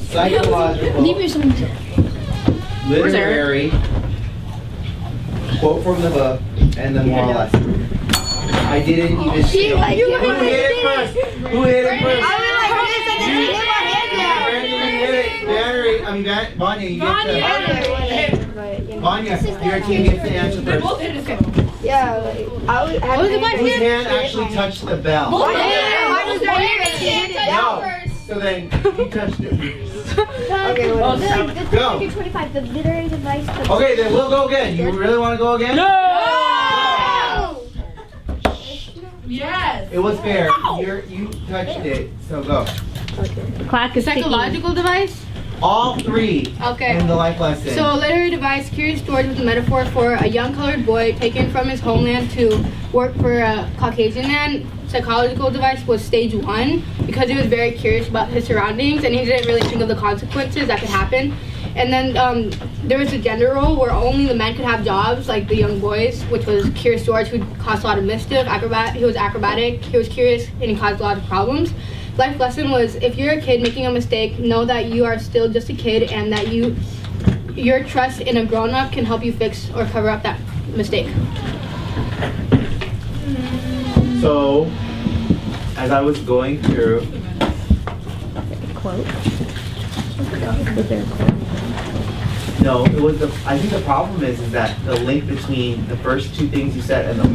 Psychological, Leave me some. literary, quote from the book, and the moral lesson. I didn't even see. Who hit it first? Who hit it first? Vanya, you get to. Vanya, your team gets to answer first. Yeah, like, Whose hand actually touched the bell? No. No. So then, you touched it. Okay, what is it? Go. 25, the literary device. Okay, then we'll go again. You really want to go again? No! Yes. It was fair. You touched it, so go. Clock is Psychological device? All three Okay. in the life lesson. So a literary device, curious stories was a metaphor for a young colored boy taken from his homeland to work for a Caucasian man. Psychological device was stage 1 because he was very curious about his surroundings and he didn't really think of the consequences that could happen. And then there was a gender role where only the men could have jobs, like the young boys, which was Curious George, who caused a lot of mischief. He was acrobatic, he was curious, and he caused a lot of problems. Life lesson was, if you're a kid making a mistake, know that you are still just a kid and that your trust in a grown-up can help you fix or cover up that mistake. So, as I was going through, quote. no, it was I think the problem is that the link between the first two things you said and the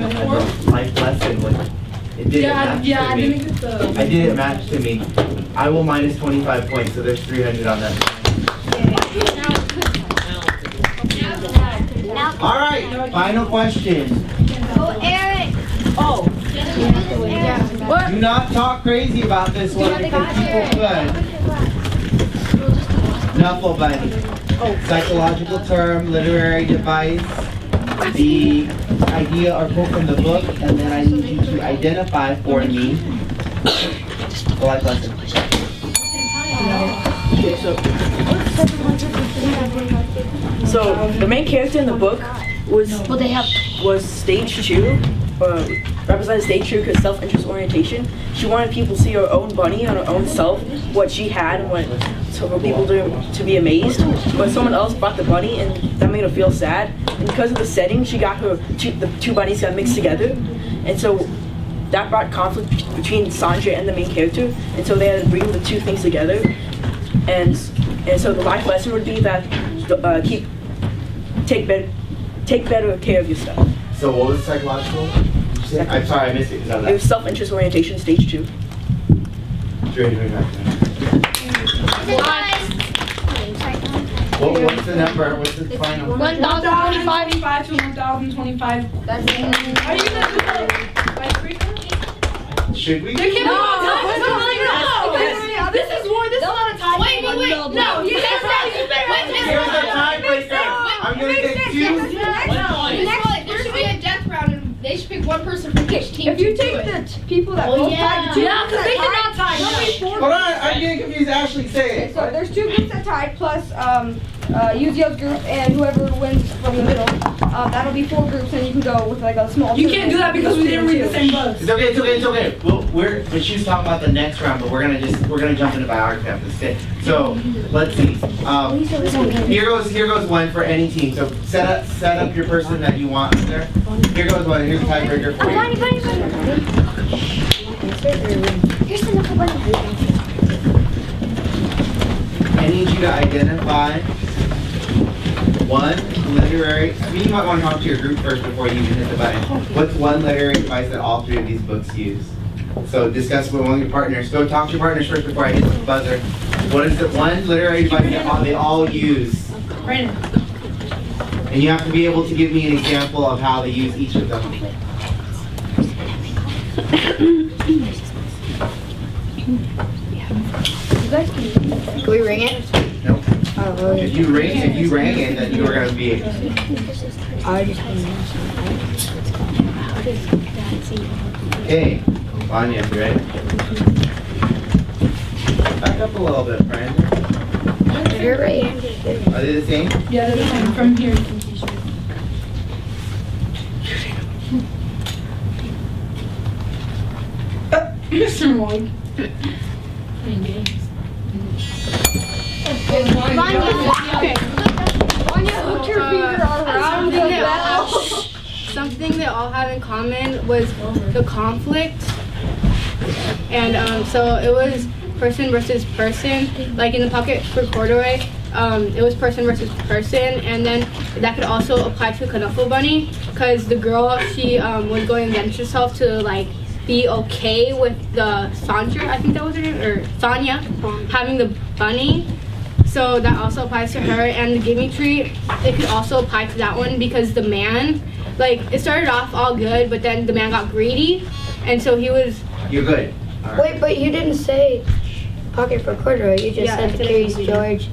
life lesson was, it didn't match to me. I didn't match to me. I will minus 25 points, so there's 300 on that. All right, final question. Oh, Eric. Do not talk crazy about this one because people could. Knuckle bunny. Psychological term, literary device, the idea or quote from the book, and then I need you to identify for me the life lesson. So the main character in the book was stage 2, represented stage 2 because self-interest orientation. She wanted people to see her own bunny and her own self, what she had, and so for people to be amazed. But someone else brought the bunny, and that made her feel sad. And because of the setting, she got the two bunnies got mixed together, and so that brought conflict between Sandra and the main character. And so they had to bring the two things together. And so the life lesson would be that take better care of yourself. So what was psychological? I'm sorry, I missed it. It was self-interest orientation, stage 2. What's the number? What's the final? 1,025 to 1,025. That's it. Are you gonna do that like frequently? Should we? No. This is more. This is a lot of time. Wait. No. You just said you better. Here's the tiebreaker. I'm gonna get 2. There should be a death round, and they should pick one person from each team. If you take the people that both tied, the two Yeah, because they did not tie. Hold on, I'm getting confused. Ashley, say it. So there's 2 groups that tied plus Uziel's group and whoever wins from the middle. That'll be 4 groups, and you can go with like a small. You can't do that because we didn't read the same book. It's okay. Well, but she's talking about the next round, but we're gonna jump into biography after this. So let's see. Here goes one for any team. So set up your person that you want there. Here goes one. Here's a tiebreaker for you. Here's the knuckle bunny. I need you to identify one literary. You might want to talk to your group first before you even hit the button. What's one literary device that all 3 of these books use? So discuss with one of your partners. Go talk to your partners first before I hit the buzzer. What is the one literary device that they all use? Brandon. And you have to be able to give me an example of how they use each of them. Can we ring it? Nope. If you rang it, then you were going to be. Okay, Vanya, you ready? Back up a little bit, friend. You're right. Are they the same? Yeah, they're the same. From here. Mr. Moink. thing they all have in common was the conflict. And so it was person versus person. Like in the Pocket for Corduroy, it was person versus person, and then that could also apply to Knuffle Bunny, because the girl, she was going against herself to like be okay with the Sandra, I think that was her name, or Sonia, having the bunny. So that also applies to her. And the Giving Tree, it could also apply to that one, because the man, like, it started off all good, but then the man got greedy, and so he was. You're good. All right. Wait, but you didn't say Pocket for Corduroy. You just Yeah, I said said Curious it. George,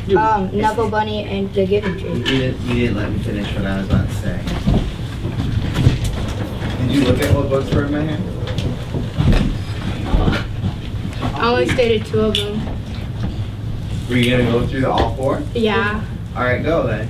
Knuckle Bunny, and the Giving Tree. You didn't let me finish what I was about to say. Did you look at what books were in my hand? I only stated 2 of them. Were you gonna go through the all 4? Yeah. All right, go then.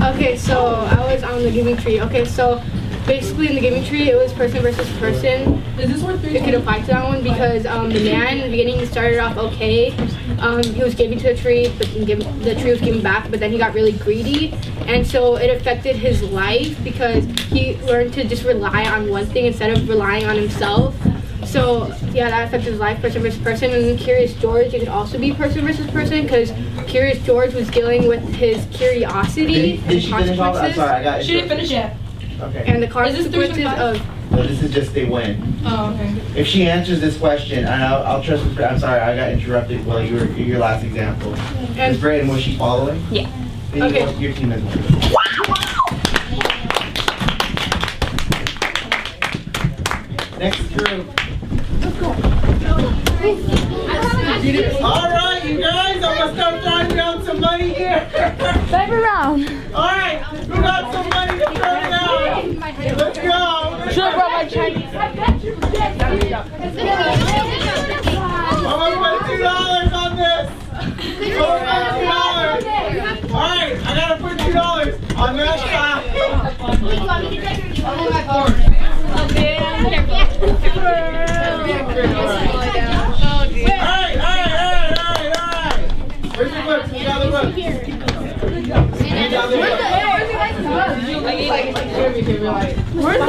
Okay, so I was on the Giving Tree. Okay, so basically in the Giving Tree, it was person versus person. Is this worth It could apply to that one, because the man in the beginning started off okay. He was giving to the tree, but the tree was giving back, but then he got really greedy, and so it affected his life, because he learned to just rely on one thing instead of relying on himself. So yeah, that affected his life, person versus person. And then Curious George, it could also be person versus person, because Curious George was dealing with his curiosity Did she finish all that? I'm sorry, I got She didn't finish yet. Okay. and the Is this 3 consequences and 5? of. Well, this is just they win. Oh, okay. If she answers this question, and I'll trust her. I'm sorry, I got interrupted while you were your last example. Ms. And Braden, was she following? Yeah. Then Okay. Your team is winning. Next group. All right, you guys, I'm gonna start throwing down some money here. Favorite round. All right, who got some money to throw down? Let's go. Should have brought my Chinese. I'm gonna put $2 on this. $2. All right, I gotta put $2 on that Alright. Where's the books? We got the books. We got the books. Where's the